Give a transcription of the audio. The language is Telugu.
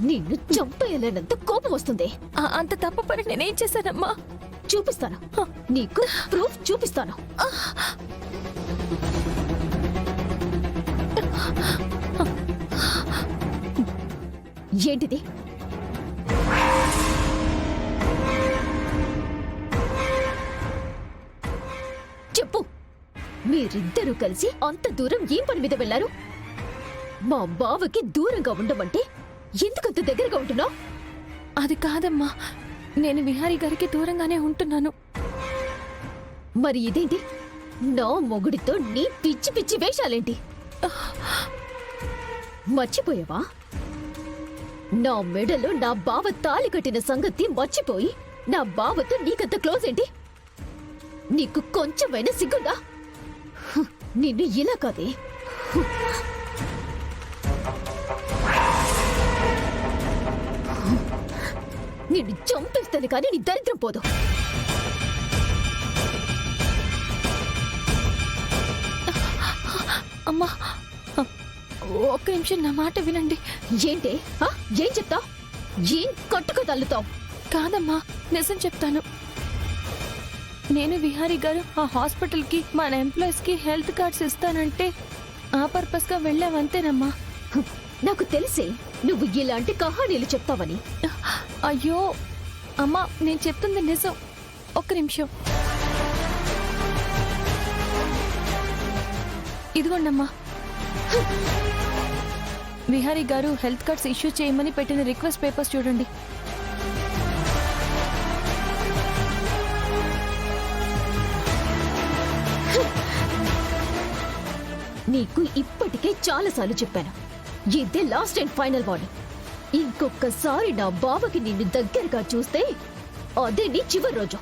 నిన్ను చంపేయాలన్నంత కోపం వస్తుంది. అంత తప్పు పని నేనేం చేశానమ్మా? చూపిస్తాను, నీకు ప్రూఫ్ చూపిస్తాను. ఏంటిది? చెప్పు, మీరిద్దరూ కలిసి అంత దూరం ఏం పని మీద వెళ్లారు? మా బావకి దూరంగా ఉండమంటే ఎందుకంత దగ్గరగా ఉంటున్నావు? అది కాదమ్మా, నేను విహారీ గారికి దూరంగానే ఉంటున్నాను. మరి ఇదేంటి? నా మొగుడితో నీ పిచ్చి పిచ్చి వేషాలేంటి? మర్చిపోయావా? నా మెడలో నా బావ తాళి కట్టిన సంగతి మర్చిపోయి నా బావతో నీకంత క్లోజ్ ఏంటి? నీకు కొంచెమైనా సిగ్గుందా? నిన్ను ఇలా కాదే, నిన్ను చంపేస్తాను కానీ నీ దరిద్రం పోదు. అమ్మా, ఒక్క నిమిషం నా మాట వినండి. ఏంటే? ఏం చెప్తావు? ఏం కట్టుకు తల్లుతావు? కాదమ్మా, నిజం చెప్తాను. నేను విహారీ గారు ఆ హాస్పిటల్కి మన ఎంప్లాయీస్ కి హెల్త్ కార్డ్స్ ఇస్తానంటే ఆ పర్పస్ గా వెళ్ళామంతేనమ్మా. నాకు తెలిసే నువ్వు ఇలాంటి కహానీలు చెప్తావని. అయ్యో అమ్మా, నేను చెప్తుంది నిజం. ఒక్క నిమిషం. ఇదిగోండమ్మా, విహారీ గారు హెల్త్ కార్డ్స్ ఇష్యూ చేయమని పెట్టిన రిక్వెస్ట్ పేపర్స్ చూడండి. నీకు ఇప్పటికే చాలాసార్లు చెప్పాను, ఇదే లాస్ట్ అండ్ ఫైనల్ వార్నింగ్. ఇంకొకసారి నా బావకి నిన్ను దగ్గరగా చూస్తే అదే నీ చివరి రోజు.